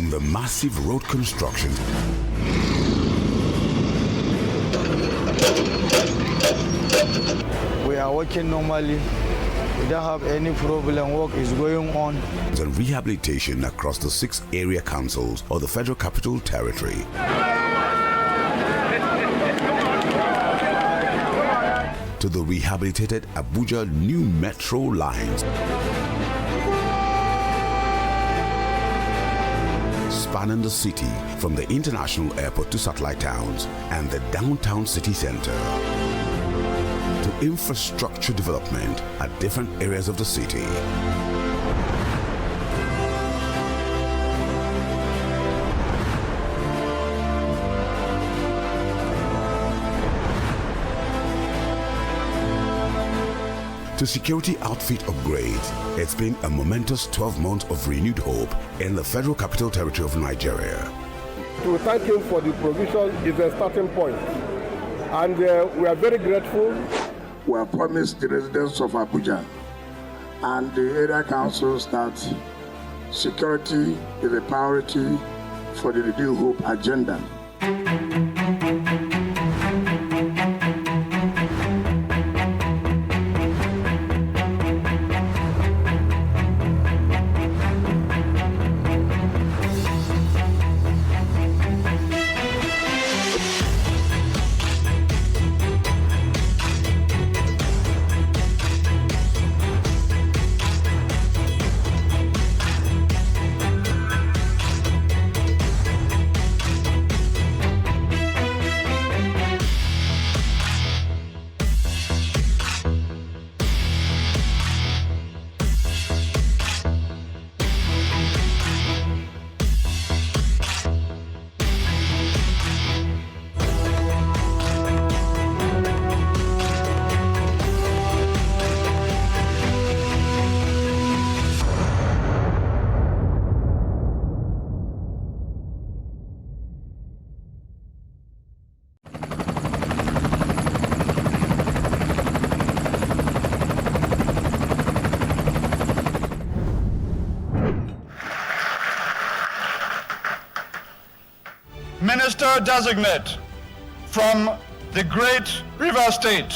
From the massive road construction we are working normally. We don't have any problem. Work is going on. And rehabilitation across the 6 area councils of the Federal Capital Territory. To the rehabilitated Abuja new metro lines, spanning the city from the international airport to satellite towns and the downtown city center, to infrastructure development at different areas of the city. To security outfit upgrades, it's been a momentous 12 months of renewed hope in the Federal Capital Territory of Nigeria. To thank him for the provision is a starting point, and we are very grateful. We have promised the residents of Abuja and the area councils that security is a priority for the Renewed Hope agenda. Minister designate from the great River State,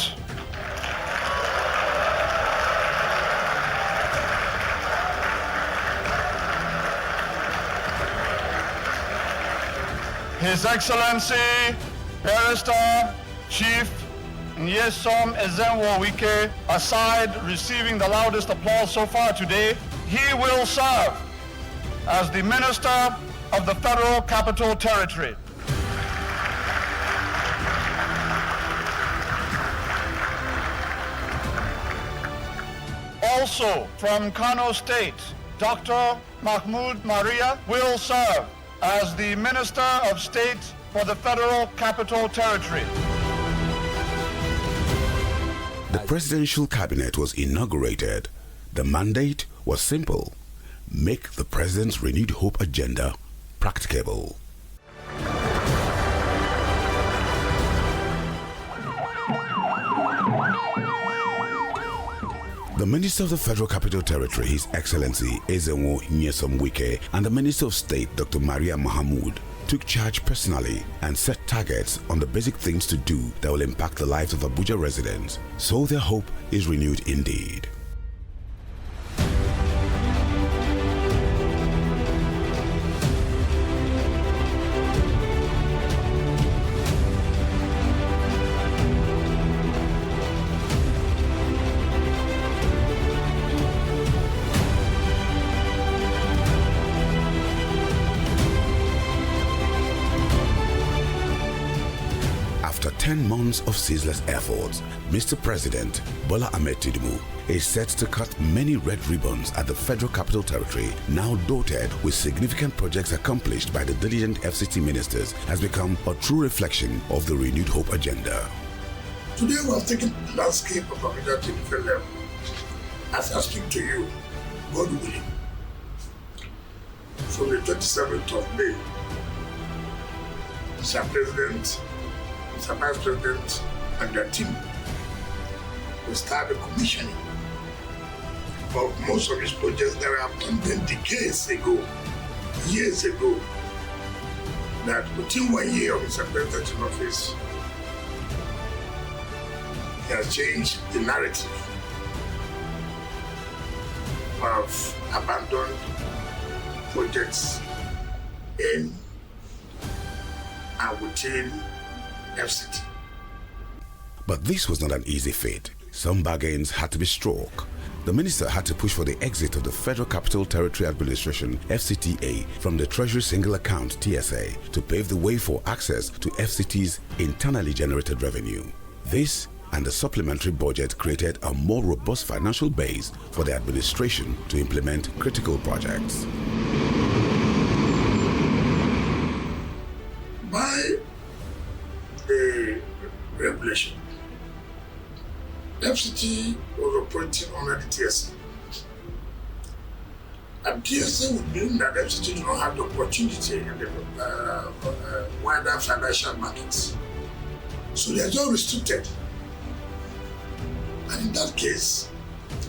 His Excellency Barrister Chief Nyesom Ezenwo Wike, aside receiving the loudest applause so far today, he will serve as the Minister of the Federal Capital Territory. Also from Kano State, Dr. Mahmoud Maria will serve as the Minister of State for the Federal Capital Territory. The presidential cabinet was inaugurated. The mandate was simple: make the president's renewed hope agenda practicable. The Minister of the Federal Capital Territory, His Excellency Ezenwo Nyesom Wike, and the Minister of State, Dr. Maria Mahamoud, took charge personally and set targets on the basic things to do that will impact the lives of Abuja residents, so their hope is renewed indeed. After 10 months of ceaseless efforts, Mr. President Bola Ahmed Tinubu is set to cut many red ribbons at the Federal Capital Territory, now dotted with significant projects accomplished by the diligent FCT ministers, has become a true reflection of the renewed hope agenda. Today we have taken the landscape of Abuja to different level. As I speak to you, God willing, from the 27th of May, Mr. President, Mr. Vice President, and their team will start the commissioning of most of these projects that were abandoned decades ago years ago that within 1 year of Mr. President in office, he has changed the narrative of abandoned projects in and within FCT. But this was not an easy feat. Some bargains had to be struck. The minister had to push for the exit of the Federal Capital Territory Administration (FCTA) from the Treasury Single Account (TSA) to pave the way for access to FCT's internally generated revenue. This and the supplementary budget created a more robust financial base for the administration to implement critical projects. By the regulation, FCT was operating under the TSA. And TSA would mean that FCT do not have the opportunity in the wider financial markets. So they are just restricted. And in that case,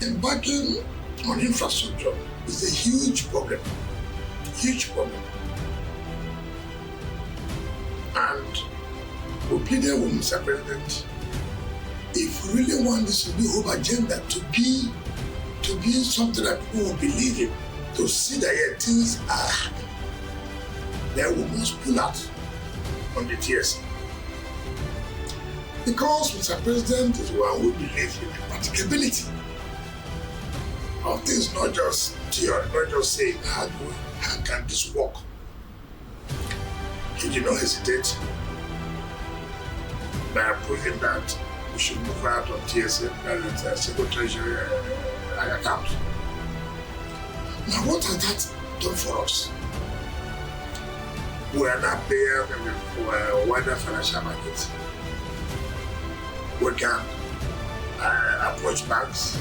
embarking on infrastructure is a huge problem. Huge problem. And we pleaded with Mr. President, if we really want this new whole agenda to be something that people will believe in, to see that things are happening, then we must pull out on the TSA. Because Mr. President is one who believes in the practicability of things, not just theory, not just saying how can this work. He did not hesitate by approving that we should move out of TSA, that is a single treasury account. Now, what has that done for us? We are now paying for a wider financial market. We can approach banks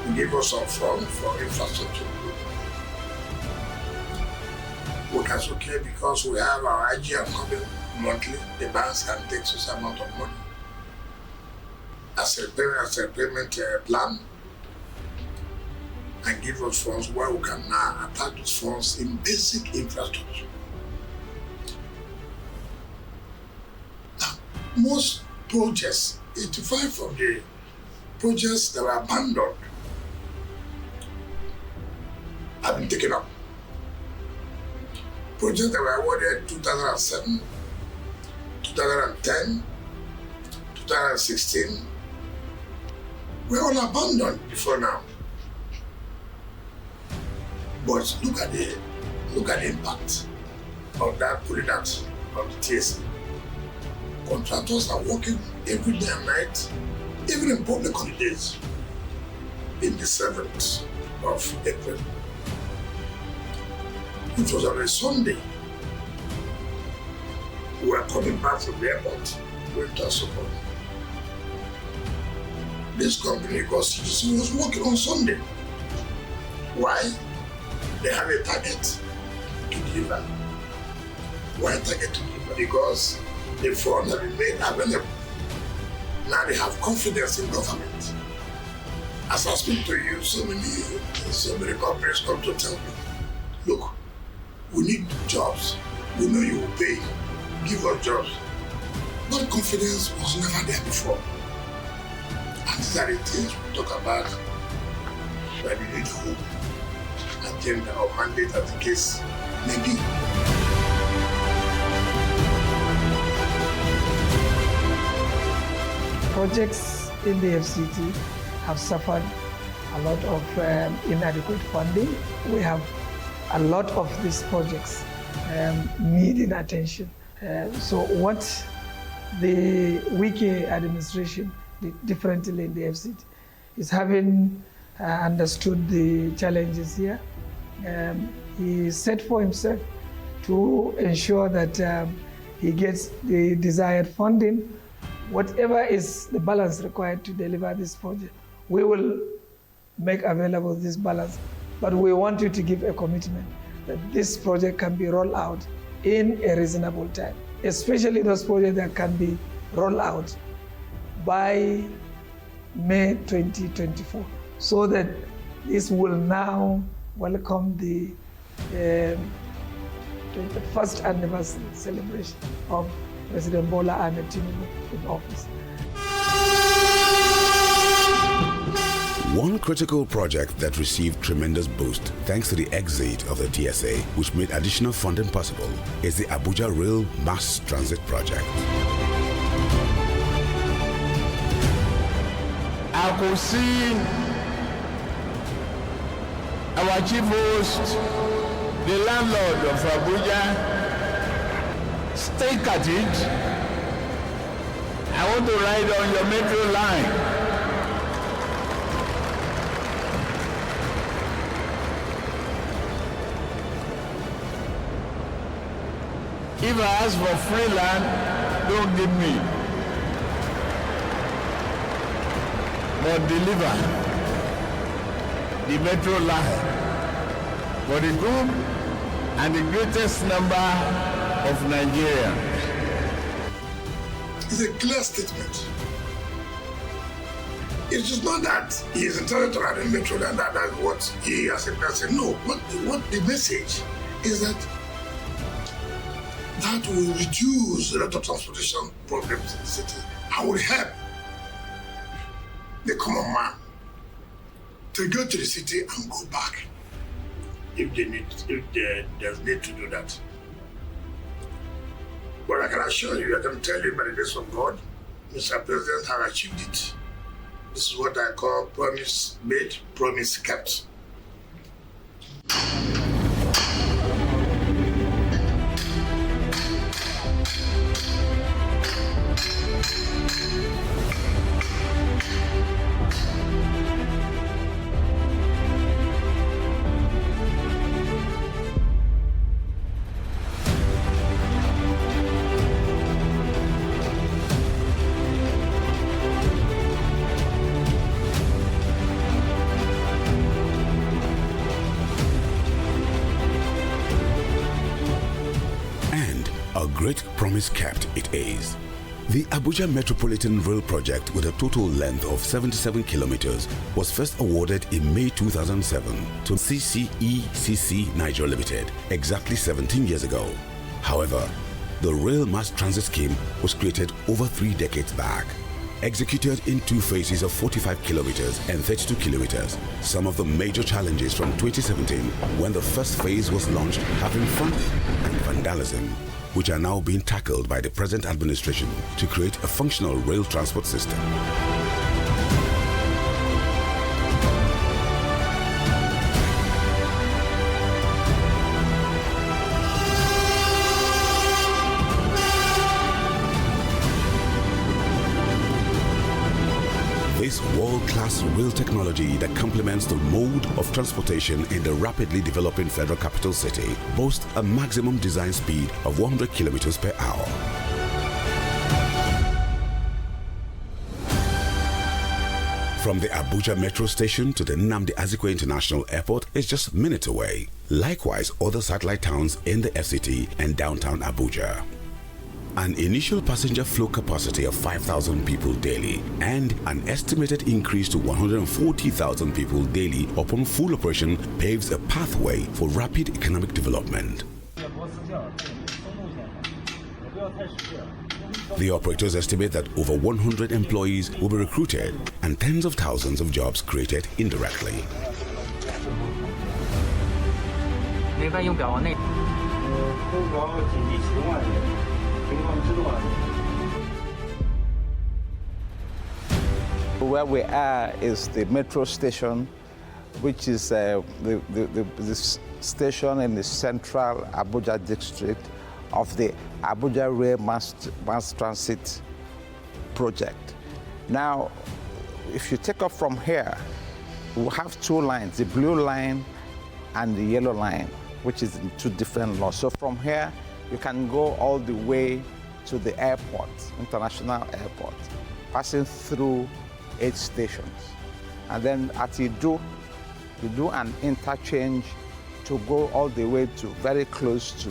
to give us some funds for infrastructure. We can okay because we have our IGM coming monthly. The banks can take such amount of money as a payment plan and give us funds where we can now attach those funds in basic infrastructure. Most projects, 85 of the projects that were abandoned have been taken up. Projects that were awarded 2007, 2010, 2016 were all abandoned before now. But look at the impact of that pulling out of the TSA. Contractors are working every day and night, even in public holidays, in the 7th of April, which was on a Sunday. We were coming back from the airport, going to support. This company, because she was working on Sunday. Why? They have a target to deliver. Why target to deliver? Because the funds have been made available. Now they have confidence in government. As I speak to you, so many companies come to tell me, look, we need jobs. We know you will pay. Give us jobs. But confidence was never there before. And these are the things we talk about when you need hope, agenda or mandate as the case may be. Projects in the FCT have suffered a lot of inadequate funding. We have a lot of these projects needing attention. So what the Wike administration did differently in the FCT is having understood the challenges here. He set for himself to ensure that he gets the desired funding. Whatever is the balance required to deliver this project, we will make available this balance. But we want you to give a commitment that this project can be rolled out in a reasonable time, especially those projects that can be rolled out by May 2024, so that this will now welcomed the 21st anniversary celebration of President Bola Ahmed Tinubu in office. One critical project that received tremendous boost thanks to the exit of the TSA, which made additional funding possible, is the Abuja Rail Mass Transit Project. I could see our chief host, the landlord of Abuja, stake at it. I want to ride on your metro line. If I ask for free land, don't give me. But deliver the metro line for the group and the greatest number of Nigerians. It's a clear statement. It's just not that he is entitled to ride in metro and that's what he as a person. No, what the message is that will reduce a lot of transportation problems in the city and will help the common man to go to the city and go back if there's need to do that. But I can assure you, I can tell you by the grace of God, Mr. President has achieved it. This is what I call promise made, promise kept. Great promise kept it is. The Abuja Metropolitan Rail Project, with a total length of 77 kilometers, was first awarded in May 2007 to CCECC Nigeria Limited, exactly 17 years ago. However, the Rail Mass Transit Scheme was created over 3 decades back. Executed in 2 phases of 45 kilometers and 32 kilometers, some of the major challenges from 2017, when the first phase was launched, have been funding and vandalism, which are now being tackled by the present administration to create a functional rail transport system. This world-class rail technology that complements the mode of transportation in the rapidly developing federal capital city boasts a maximum design speed of 100 kilometers per hour. From the Abuja Metro Station to the Nnamdi Azikiwe International Airport is just minutes away. Likewise, other satellite towns in the FCT and downtown Abuja. An initial passenger flow capacity of 5,000 people daily and an estimated increase to 140,000 people daily upon full operation paves a pathway for rapid economic development. The operators estimate that over 100 employees will be recruited and tens of thousands of jobs created indirectly. Where we are is the metro station, which is the station in the central Abuja district of the Abuja Rail Mass Transit project. Now, if you take off from here, we'll have 2 lines, the blue line and the yellow line, which is in 2 different laws. So from here, you can go all the way to the airport, international airport, passing through 8 stations. And then at you do an interchange to go all the way to very close to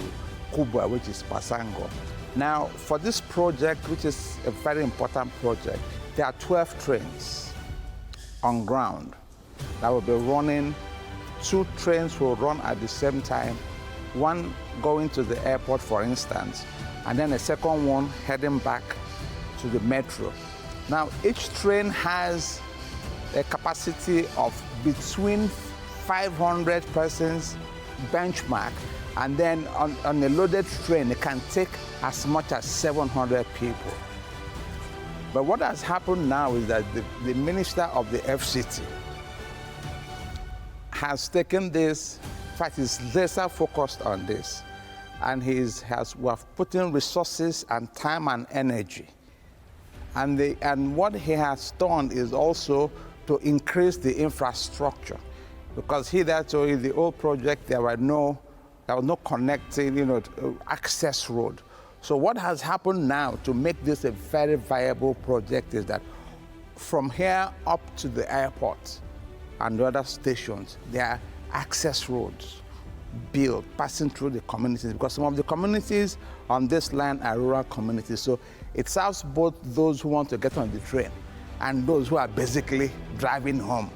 Kubwa, which is Pasango. Now, for this project, which is a very important project, there are 12 trains on ground that will be running 2 trains will run at the same time, one going to the airport, for instance, and then a second one heading back to the metro. Now, each train has a capacity of between 500 persons benchmark, and then on a loaded train, it can take as much as 700 people. But what has happened now is that the minister of the FCT has taken this, in fact, he's laser focused on this, and we have put in resources and time and energy. And what he has done is also to increase the infrastructure, because hitherto in the old project there was no connecting, access road. So what has happened now to make this a very viable project is that from here up to the airport and the other stations, there are access roads built, passing through the communities, because some of the communities on this line are rural communities. So it serves both those who want to get on the train and those who are basically driving home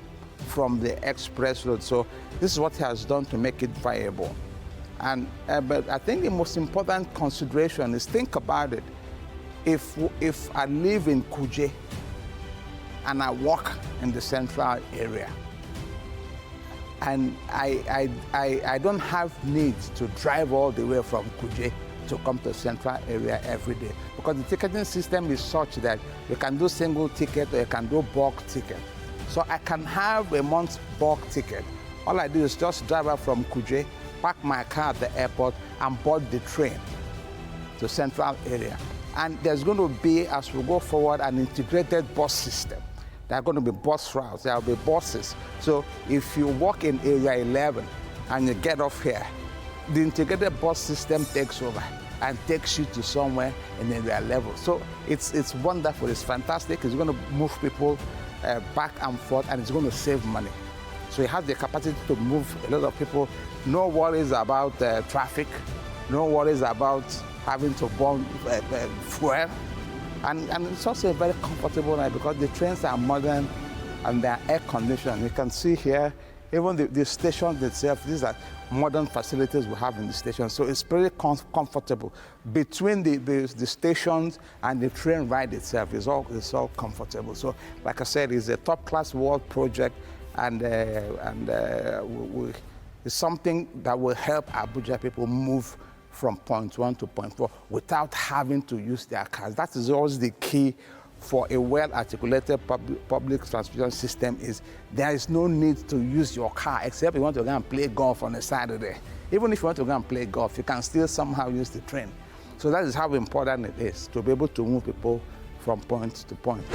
from the express road. So this is what he has done to make it viable. And but I think the most important consideration is, think about it. If I live in Kuje and I work in the central area, and I don't have need to drive all the way from Kuje to come to the central area every day, because the ticketing system is such that you can do single ticket or you can do bulk ticket. So I can have a month's bulk ticket. All I do is just drive up from Kuje, park my car at the airport, and board the train to central area. And there's going to be, as we go forward, an integrated bus system. There are going to be bus routes, there will be buses. So if you walk in area 11 and you get off here, the integrated bus system takes over and takes you to somewhere in area 11. So it's wonderful, it's fantastic. It's going to move people back and forth, and it's going to save money. So it has the capacity to move a lot of people. No worries about traffic, no worries about having to burn fuel. And it's also a very comfortable ride, because the trains are modern and they're air conditioned. You can see here, even the station itself, these are modern facilities we have in the station. So it's pretty comfortable. Between the stations and the train ride itself, it's all comfortable. So like I said, it's a top-class world project, and it's something that will help Abuja people move from point 1 to point 4 without having to use their cars. That is always the key for a well-articulated public transportation system, is there is no need to use your car, except you want to go and play golf on a Saturday. Even if you want to go and play golf, you can still somehow use the train. So that is how important it is to be able to move people from point to point.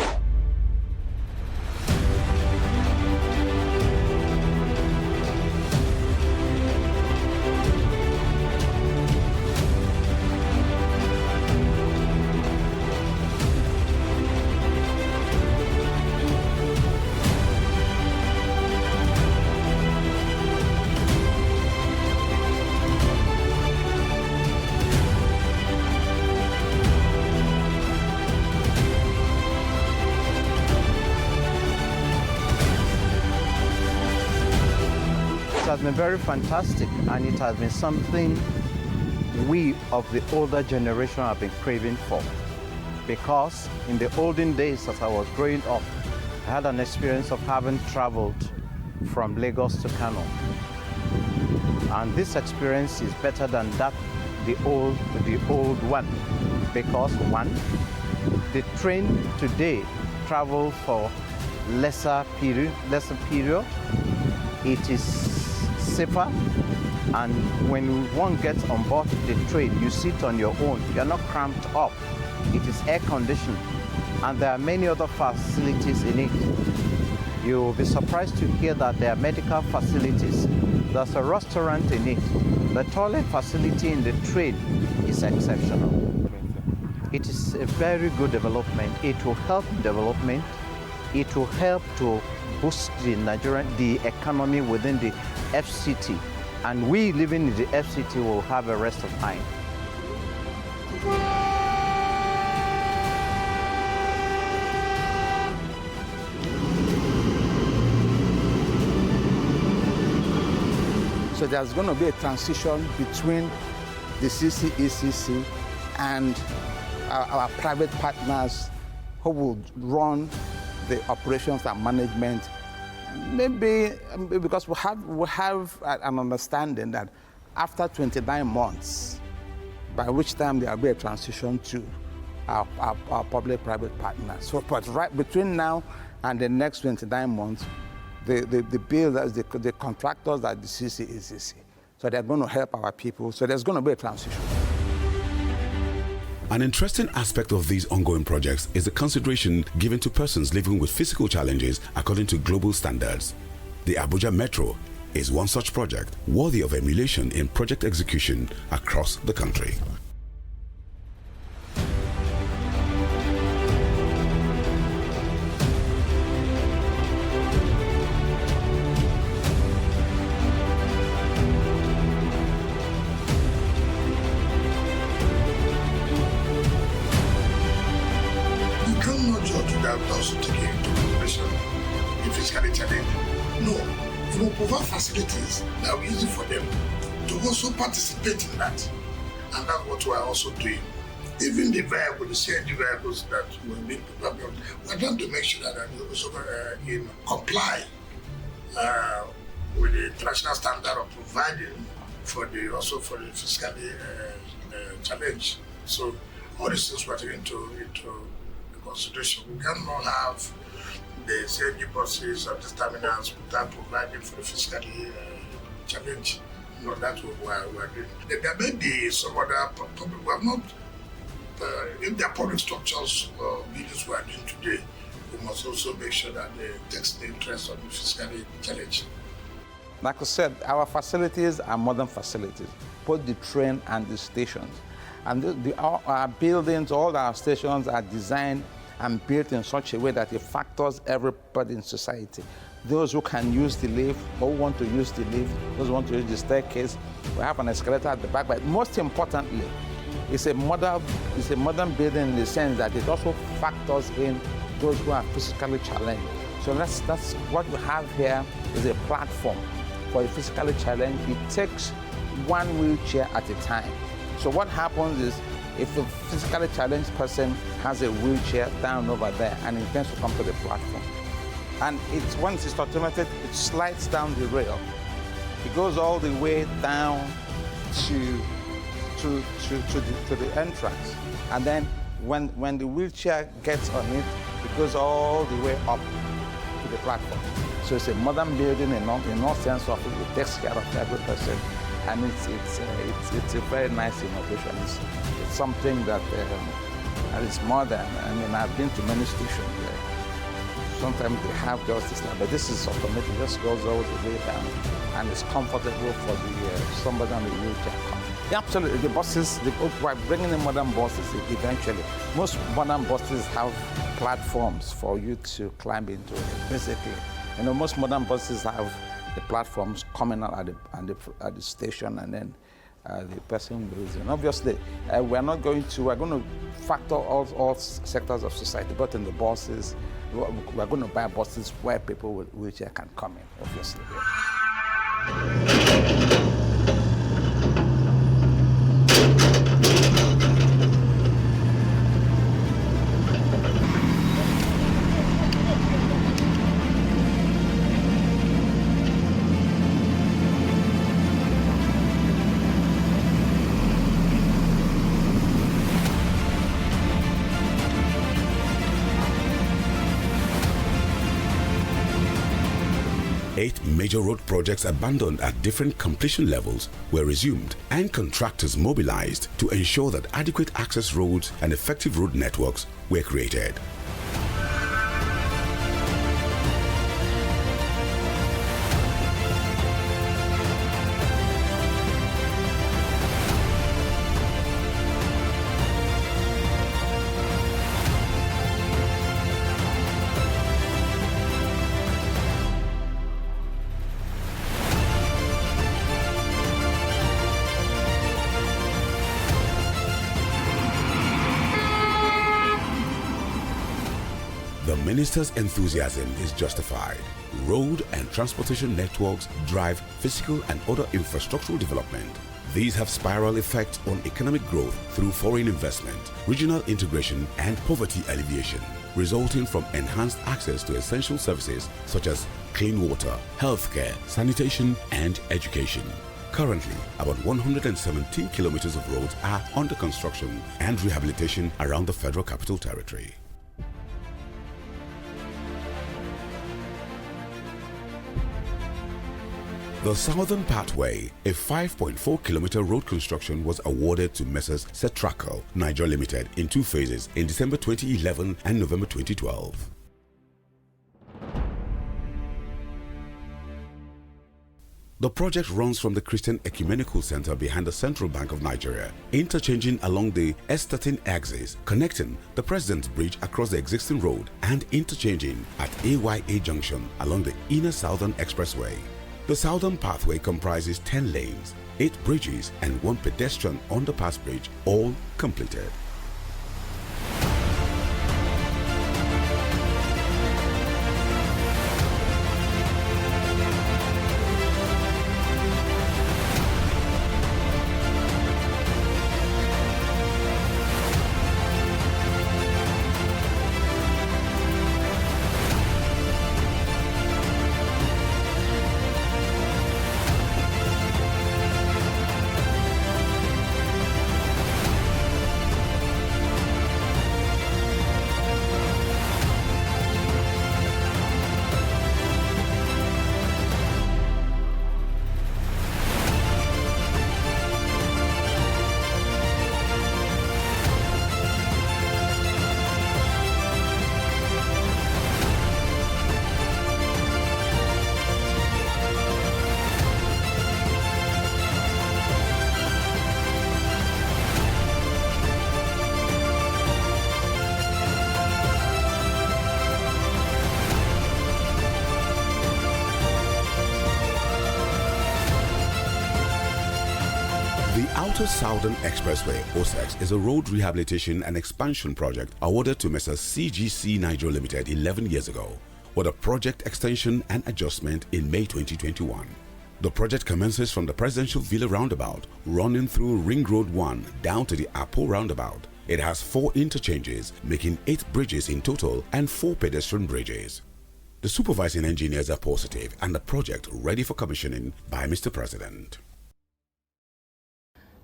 It has been very fantastic, and it has been something we of the older generation have been craving for. Because in the olden days, as I was growing up, I had an experience of having traveled from Lagos to Kano. And this experience is better than that, the old one. Because one, the train today travels for lesser period. It is safer, and when one gets on board the train, you sit on your own. You're not cramped up. It is air conditioned, and there are many other facilities in it. You'll be surprised to hear that there are medical facilities. There's a restaurant in it. The toilet facility in the train is exceptional. It is a very good development. It will help development. It will help to boost the economy within the FCT, and we living in the FCT will have a rest of mind. So there's going to be a transition between the CCECC and our private partners who will run the operations and management. Maybe because we have an understanding that after 29 months, by which time there will be a transition to our public-private partners. So, but right between now and the next 29 months, the builders, the contractors are the CCECC. So they're going to help our people. So there's going to be a transition. An interesting aspect of these ongoing projects is the consideration given to persons living with physical challenges according to global standards. The Abuja Metro is one such project worthy of emulation in project execution across the country. Provide facilities that are easy for them to also participate in that. And that's what we're also doing. Even the vehicles, the CNG vehicles that will be prepared, we're trying to make sure that they also comply with the international standard of providing for the fiscally challenge. So all these things we're taking into consideration. We cannot have the CNG buses at the terminals without providing for the fiscally challenge. You know, that's what we're doing. There may be some other public, we have not, if there are public structures or buildings we are doing today, we must also make sure that they take the interest of the fiscally challenge. Like I said, our facilities are modern facilities, both the train and the stations. And our buildings, all our stations are designed and built in such a way that it factors everybody in society. Those who can use the lift, or who want to use the lift, those who want to use the staircase, we have an escalator at the back. But most importantly, it's a modern building in the sense that it also factors in those who are physically challenged. So that's what we have here is a platform for a physically challenged. It takes one wheelchair at a time. So what happens is, if a physically challenged person has a wheelchair down over there and intends to come to the platform, and once it's automated, it slides down the rail. It goes all the way down to the entrance. And then when the wheelchair gets on it, it goes all the way up to the platform. So it's a modern building in all sense of it. It takes care of every person. And it's a very nice innovation. It's something that is modern. I mean, I've been to many stations there. Sometimes they have just this, but this is automatic. It just goes all the way down, and it's comfortable for somebody on the wheelchair coming. Yeah, absolutely. The buses, we're bringing in modern buses eventually. Most modern buses have platforms for you to climb into it, basically. You know, most modern buses have the platforms coming out at the station, and then the person goes in. Obviously, we're going to factor all sectors of society, but in the buses, we're going to buy buses where people with wheelchair can come in, obviously. Yeah. 8 major road projects abandoned at different completion levels were resumed and contractors mobilized to ensure that adequate access roads and effective road networks were created. Minister's enthusiasm is justified. Road and transportation networks drive physical and other infrastructural development. These have spiral effects on economic growth through foreign investment, regional integration and poverty alleviation, resulting from enhanced access to essential services such as clean water, healthcare, sanitation and education. Currently, about 117 kilometers of roads are under construction and rehabilitation around the Federal Capital Territory. The Southern Pathway, a 5.4-kilometer road construction, was awarded to Messrs. Setraco Niger Limited in two phases in December 2011 and November 2012. The project runs from the Christian Ecumenical Center behind the Central Bank of Nigeria, interchanging along the S13 axis, connecting the President's Bridge across the existing road and interchanging at AYA Junction along the Inner Southern Expressway. The Southern Pathway comprises 10 lanes, 8 bridges and 1 pedestrian underpass bridge, all completed. The Outer Southern Expressway, OSEX, is a road rehabilitation and expansion project awarded to Messrs. CGC Niger Limited 11 years ago, with a project extension and adjustment in May 2021. The project commences from the Presidential Villa roundabout, running through Ring Road 1 down to the Apo roundabout. It has 4 interchanges, making 8 bridges in total and 4 pedestrian bridges. The supervising engineers are positive and the project ready for commissioning by Mr. President.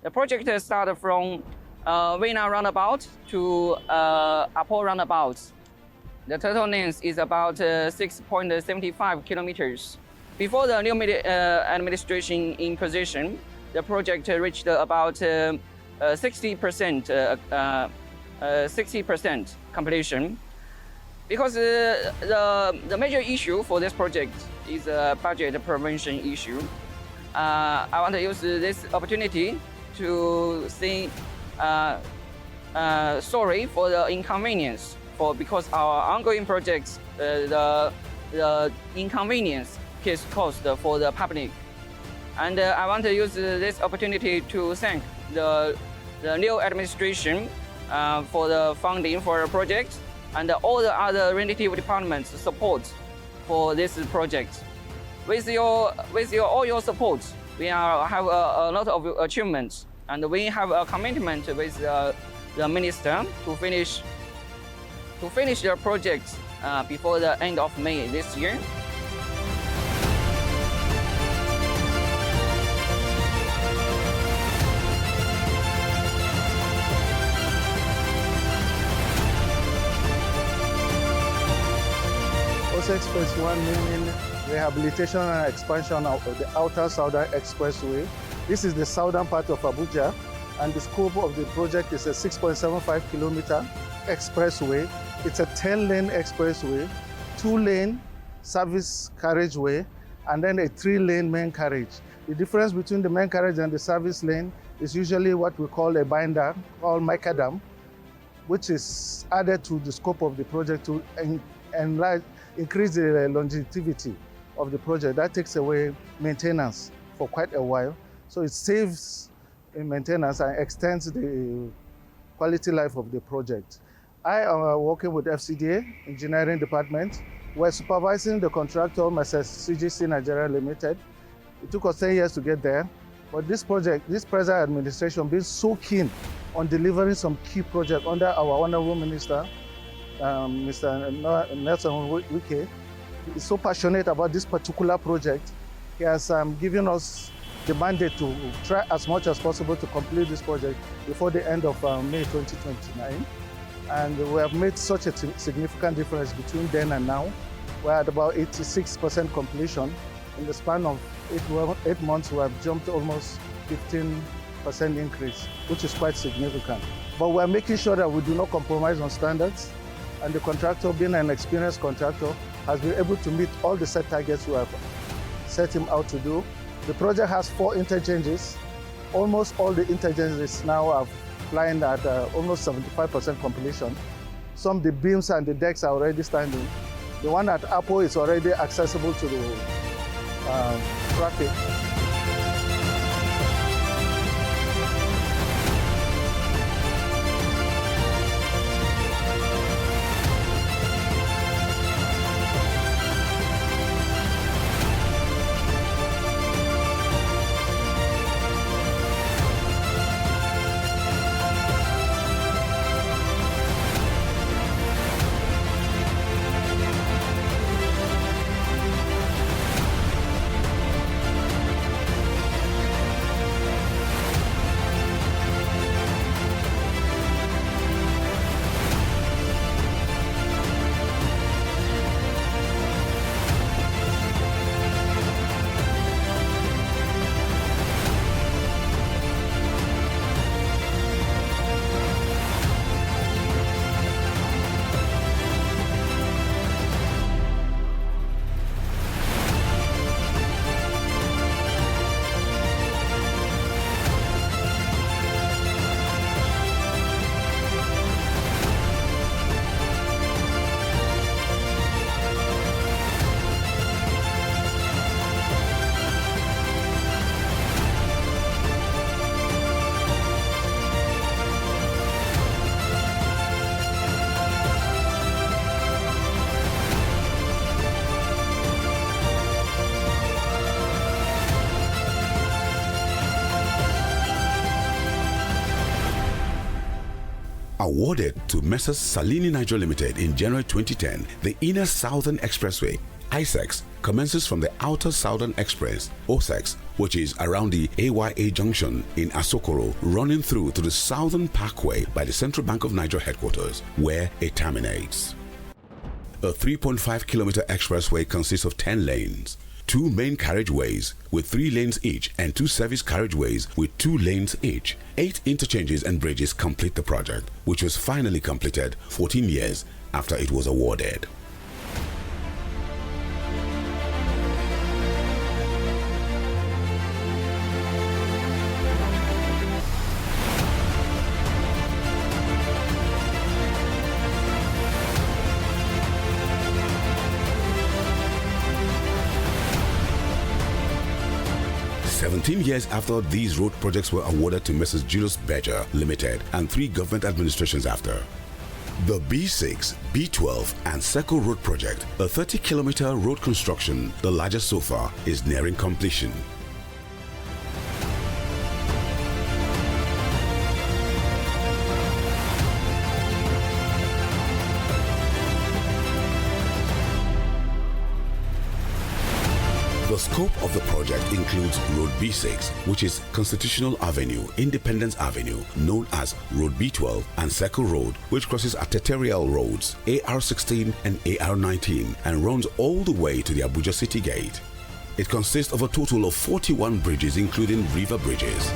The project started from Vina roundabout to Apo roundabout. The total length is about 6.75 kilometers. Before the new administration in position, the project reached about 60% completion. Because the major issue for this project is a budget prevention issue. I want to use this opportunity to say sorry for the inconvenience, because our ongoing projects, the inconvenience is caused for the public. And I want to use this opportunity to thank the new administration for the funding for the project and all the other relative departments' support for this project. With all your support, we have a lot of achievements, and we have a commitment with the minister to finish the project before the end of May this year. OSEX Phase 1 meaning rehabilitation and expansion of the Outer Southern Expressway. This is the southern part of Abuja, and the scope of the project is a 6.75 kilometer expressway. It's a 10-lane expressway, 2-lane service carriageway, and then a 3-lane main carriage. The difference between the main carriage and the service lane is usually what we call a binder, called macadam, which is added to the scope of the project to increase the longevity of the project. That takes away maintenance for quite a while. So it saves in maintenance and extends the quality life of the project. I am working with FCDA, Engineering Department. We're supervising the contractor, Mrs. CGC Nigeria Limited. It took us 10 years to get there. But this project, this present administration being so keen on delivering some key projects under our Honorable Minister, Mr. Nelson Wike, is so passionate about this particular project. He has given us the mandate to try as much as possible to complete this project before the end of May 2029. And we have made such a significant difference between then and now. We're at about 86% completion. In the span of 8 months, we have jumped almost 15% increase, which is quite significant. But we're making sure that we do not compromise on standards. And the contractor, being an experienced contractor, has been able to meet all the set targets we have set him out to do. The project has 4 interchanges. Almost all the interchanges now are flying at almost 75% completion. Some of the beams and the decks are already standing. The one at Apple is already accessible to the traffic. Awarded to Messrs. Salini Nigeria Limited in January 2010, the Inner Southern Expressway, ISEX, commences from the Outer Southern Express, OSEX, which is around the AYA junction in Asokoro, running through to the Southern Parkway by the Central Bank of Nigeria headquarters, where it terminates. A 3.5-kilometer expressway consists of 10 lanes, 2 main carriageways with 3 lanes each and 2 service carriageways with 2 lanes each. 8 interchanges and bridges complete the project, which was finally completed 14 years after it was awarded. Years after these road projects were awarded to Mrs. Julius Berger Limited and 3 government administrations after. The B6, B12 and Circle Road project, a 30-kilometer road construction, the largest so far, is nearing completion. The scope of the project includes Road B6, which is Constitutional Avenue, Independence Avenue, known as Road B12, and Circle Road, which crosses arterial roads AR16 and AR19 and runs all the way to the Abuja City Gate. It consists of a total of 41 bridges, including river bridges.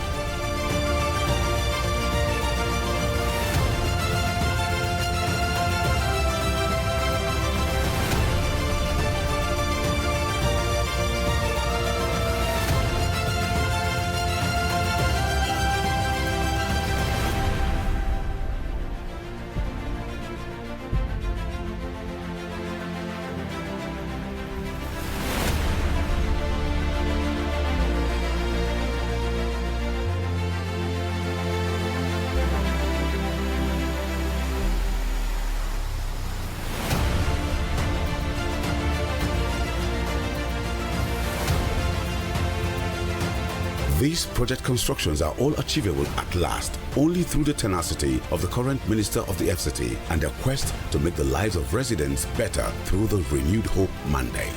These project constructions are all achievable at last only through the tenacity of the current Minister of the FCT and their quest to make the lives of residents better through the Renewed Hope mandate.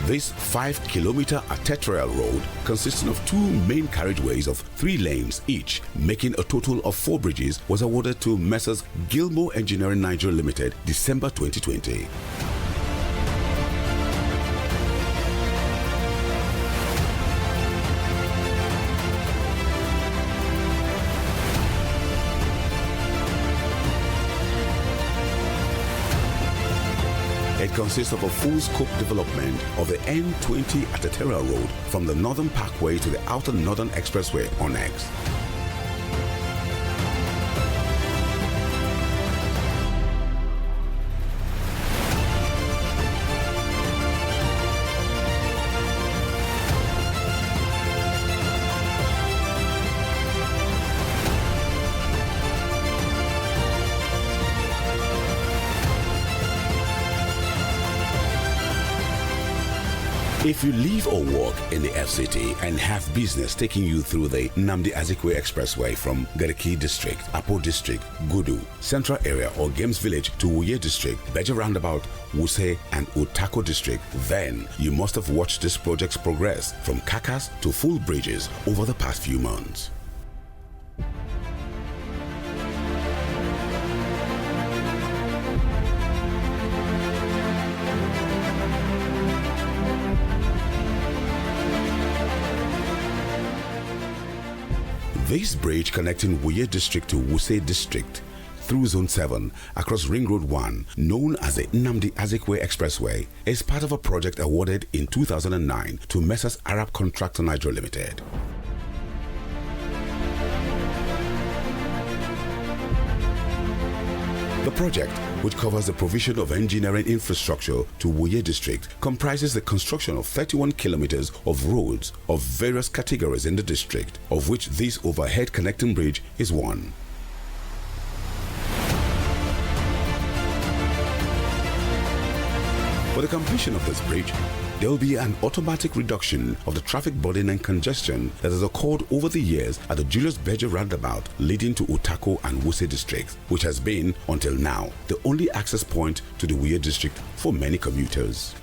This 5-kilometer arterial road, consisting of 2 main carriageways of 3 lanes each, making a total of 4 bridges, was awarded to Messrs. Gilmore Engineering Nigeria Limited, December 2020. It consists of a full-scope development of the N20 arterial road from the Northern Parkway to the Outer Northern Expressway on X. If you live or work in the FCT and have business taking you through the Nnamdi Azikiwe Expressway from Gariki District, Apo District, Gudu, Central Area or Games Village to Wuye District, Beja Roundabout, Wuse and Utako District, then you must have watched this project's progress from Kakas to full bridges over the past few months. This bridge connecting Wuye District to Wuse District through Zone 7 across Ring Road 1, known as the Nnamdi Azikiwe Expressway, is part of a project awarded in 2009 to Messrs. Arab Contractor Nigeria Limited. The project, which covers the provision of engineering infrastructure to Wuye District, comprises the construction of 31 kilometers of roads of various categories in the district, of which this overhead connecting bridge is one. For the completion of this bridge, there will be an automatic reduction of the traffic burden and congestion that has occurred over the years at the Julius Berger roundabout leading to Utako and Wuse districts, which has been, until now, the only access point to the Wuye district for many commuters.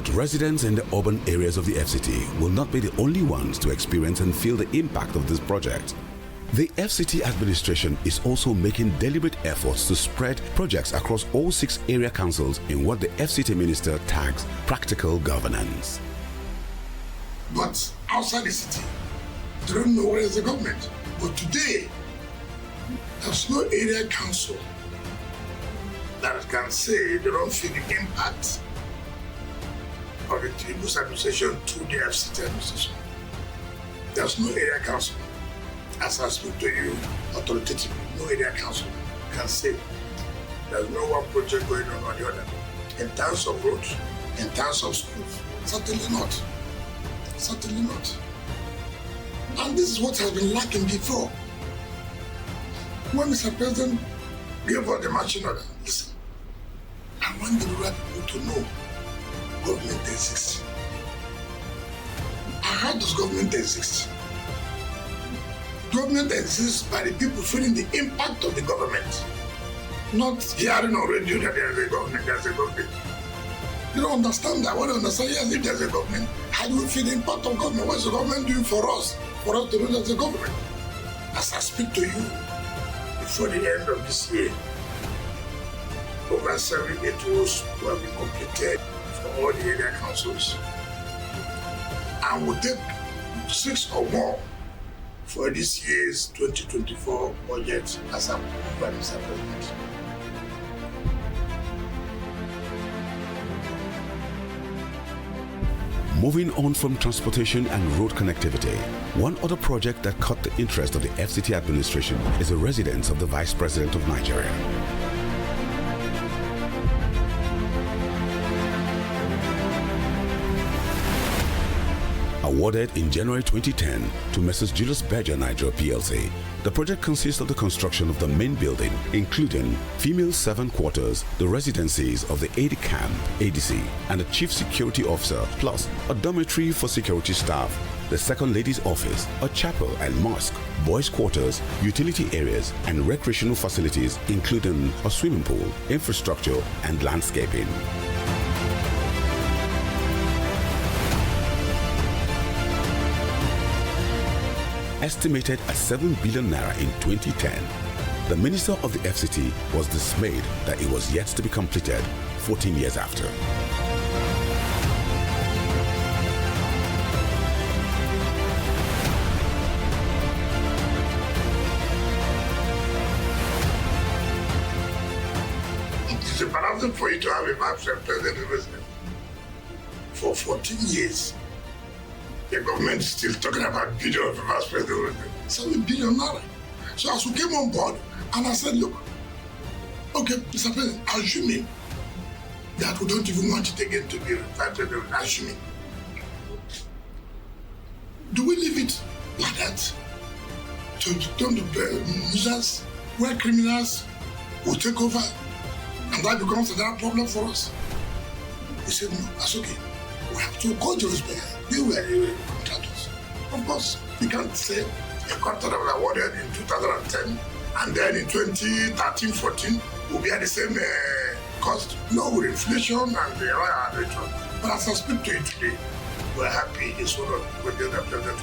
But residents in the urban areas of the FCT will not be the only ones to experience and feel the impact of this project. The FCT administration is also making deliberate efforts to spread projects across all 6 area councils in what the FCT minister tags practical governance. But outside the city, they don't know where is the government. But today, there's no area council that can say they don't feel the impact of the Tinubu's administration to the FCT administration. There's no area council. As I speak to you authoritatively, no area council can say there's no one project going on or the other. In terms of roads, in terms of schools, certainly not. Certainly not. And this is what has been lacking before. When Mr. President gave us the marching order, listen, I want the rural people to know government exists. How does government exist? Government exists by the people feeling the impact of the government, not hearing on radio that there is a government, there's a government. You don't understand that. What do you understand? Yes, if there's a government, how do we feel the impact of government? What is the government doing for us to know there's a government? As I speak to you, before the end of this year, over 7 roads will be completed for all the area councils. And we'll take 6 or more for this year's 2024 budget as approved by Mr. President. Moving on from transportation and road connectivity, one other project that caught the interest of the FCT administration is the residence of the Vice President of Nigeria. Awarded in January 2010 to Messrs. Julius Berger Nigeria PLC, the project consists of the construction of the main building, including female servant quarters, the residencies of the aide camp, ADC, and the chief security officer, plus a dormitory for security staff, the second lady's office, a chapel and mosque, boys' quarters, utility areas, and recreational facilities, including a swimming pool, infrastructure, and landscaping. Estimated at 7 billion naira in 2010, the minister of the FCT was dismayed that it was yet to be completed 14 years after. It's embarrassing for you to have a vice president for 14 years. The government is still talking about billion of vice president. 7 billion naira. So as we came on board, and I said, look, okay, Mr. President, assuming that we don't even want it again to be vice president, assuming. Do we leave it like that? To turn the measures where criminals will take over and that becomes another problem for us? He said, no, that's okay. We have to go to respect. They were the contractors. Of course, we can't say a contract was awarded in 2010 and then in 2013-14 will be at the same cost. No, with inflation and the royal rate. But as I speak to you today, we're happy it's one of the projects that President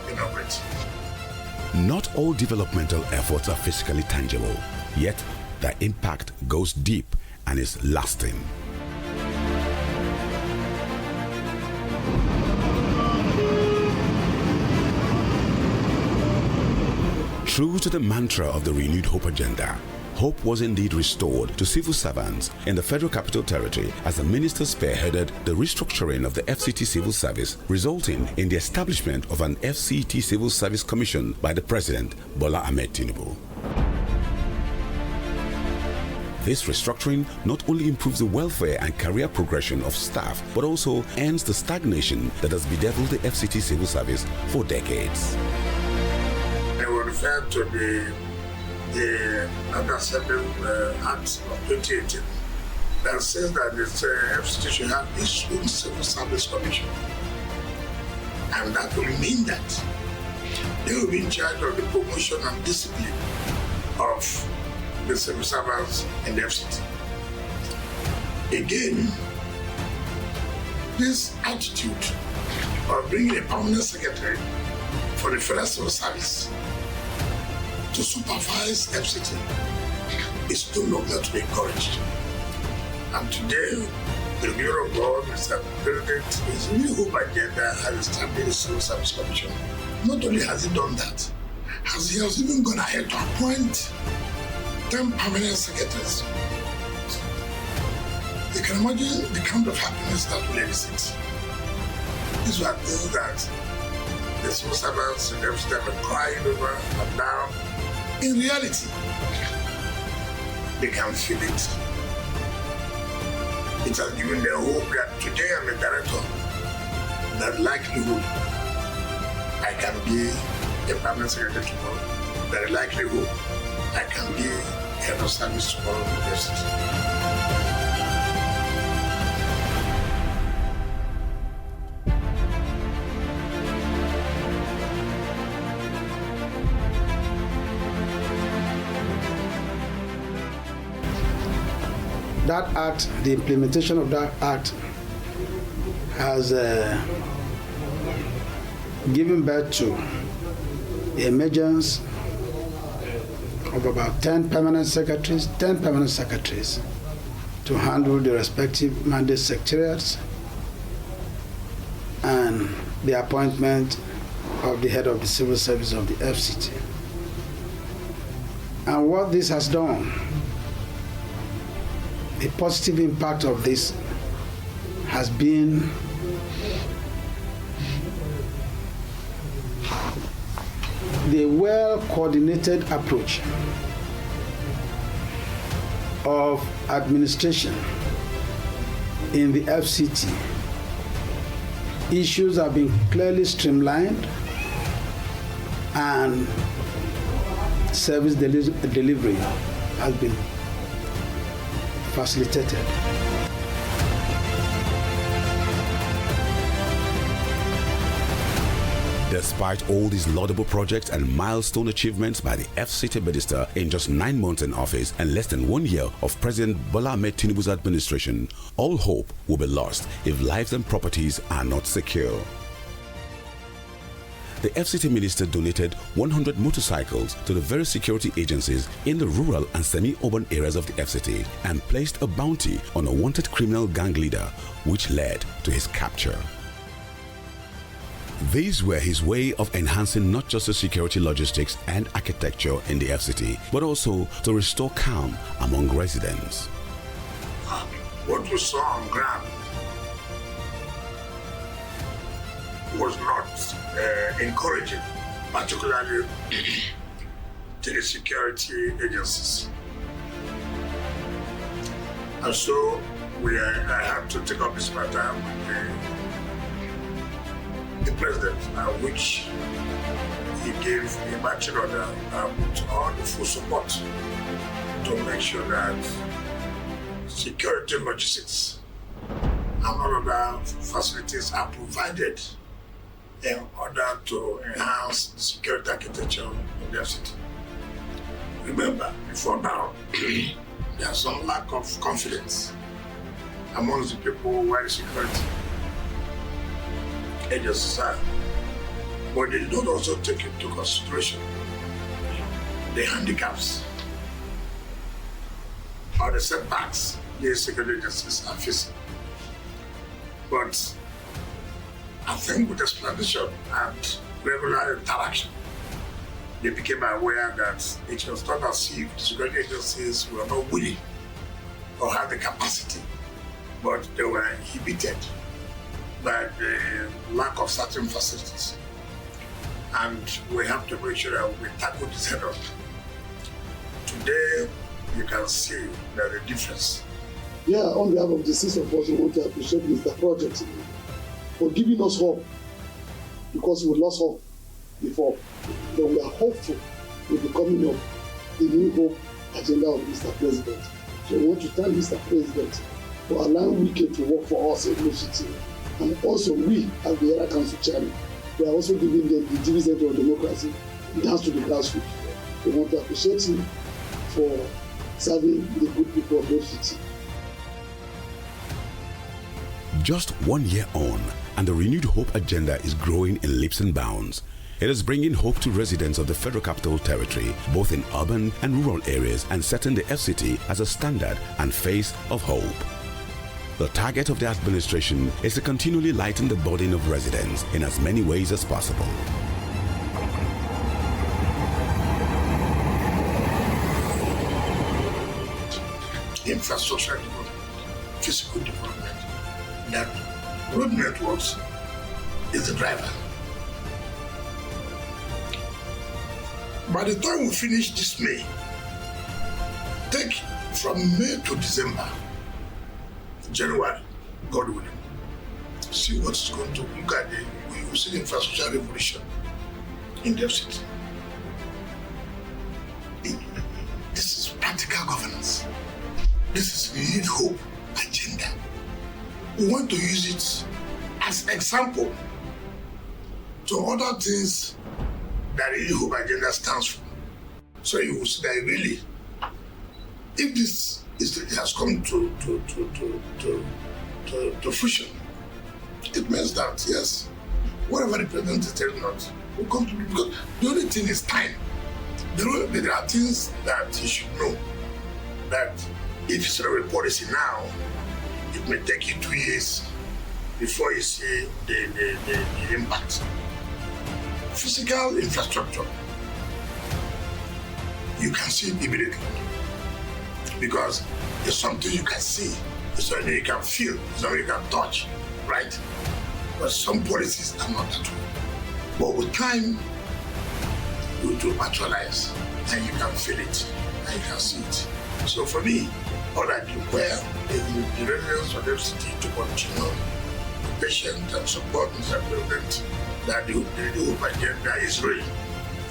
will inaugurate. Not all developmental efforts are physically tangible, yet their impact goes deep and is lasting. True to the mantra of the renewed hope agenda, hope was indeed restored to civil servants in the Federal Capital Territory as the minister spearheaded the restructuring of the FCT civil service, resulting in the establishment of an FCT Civil Service Commission by the President, Bola Ahmed Tinubu. This restructuring not only improves the welfare and career progression of staff, but also ends the stagnation that has bedeviled the FCT civil service for decades. I will refer to the Assembly Act of 2018 that says that the FCT should have its own civil service commission. And that will mean that they will be in charge of the promotion and discipline of the civil servants in the FCT. Again, this attitude of bringing a permanent secretary for the Federal Civil Service to supervise FCT is no longer to be encouraged. And today, the Bureau of God, Mr. President, his new hope agenda has established the Civil Service Commission. Not only has he done that, he has even gone ahead to appoint 10 permanent secretaries. You can imagine the kind of happiness that will elicit. These were things that the civil servants and everything were crying over and down. In reality, they can feel it. It has given them hope that today I'm a director. That likelihood I can be a permanent secretary tomorrow. That likelihood I can be head of service tomorrow in the university. That act, the implementation of that act has given birth to the emergence of about 10 permanent secretaries to handle the respective mandate secretariats and the appointment of the head of the civil service of the FCT. And what this has done, the positive impact of this has been the well-coordinated approach of administration in the FCT. Issues have been clearly streamlined and service delivery has been facilitated. Despite all these laudable projects and milestone achievements by the FCT minister in just 9 months in office and less than 1 year of President Bola Ahmed Tinubu's administration, all hope will be lost if lives and properties are not secure. The FCT minister donated 100 motorcycles to the various security agencies in the rural and semi-urban areas of the FCT and placed a bounty on a wanted criminal gang leader, which led to his capture. These were his way of enhancing not just the security logistics and architecture in the FCT, but also to restore calm among residents. What we saw on ground was not encouraging, particularly to the security agencies. And so I have to take up this matter with the president, which he gave a marching order with all the full support to make sure that security logistics and all other facilities are provided in order to enhance the security architecture in the city. Remember, before now, there's some lack of confidence amongst the people where the security agencies are. But they don't also take into consideration the handicaps or the setbacks the security agencies are facing. But I think with explanation and regular interaction, they became aware that it was not as if the security agencies were not willing or had the capacity, but they were inhibited by the lack of certain facilities. And we have to make sure that we tackle this head on. Today, you can see that the difference. Yeah, on behalf of the 6 of us, we want to appreciate Mr. Project for giving us hope, because we lost hope before. But we are hopeful with the coming of the new hope agenda of Mr. President. So we want to thank Mr. President for allowing Wike to work for us in the city. And also we, as the Area Council Chairman, we are also giving them the dividend of democracy down to the grassroots. We want to appreciate him for serving the good people of the city. Just 1 year on, and the Renewed Hope agenda is growing in leaps and bounds. It is bringing hope to residents of the Federal Capital Territory, both in urban and rural areas, and setting the FCT as a standard and face of hope. The target of the administration is to continually lighten the burden of residents in as many ways as possible. Infrastructure development, physical development, that road networks is the driver. By the time we finish this May, take from May to December, January, God willing, see what's going to look at. We will see the infrastructure revolution in the city. This is practical governance. This is Renewed Hope agenda. We want to use it as example to other things that the Renewed Hope agenda stands for. So you will see that really, if this has come to fruition, it means that yes, whatever the president is telling us will come to be, because the only thing is time. There are things that he should know, that if it's not a policy now, it may take you 2 years before you see the impact. Physical infrastructure, you can see it immediately because it's something you can see, it's something you can feel, it's something you can touch, right? But some policies are not that way. But with time, you will materialize and you can feel it and you can see it. So for me, all I require is the residents of the city to continue patient and support Mr. President that the Hope agenda is real.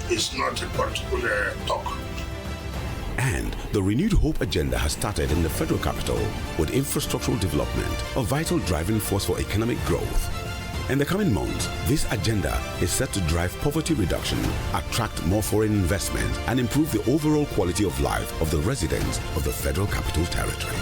It's not a particular talk. And the Renewed Hope agenda has started in the Federal Capital with infrastructural development, a vital driving force for economic growth. In the coming months, this agenda is set to drive poverty reduction, attract more foreign investment, and improve the overall quality of life of the residents of the Federal Capital Territory.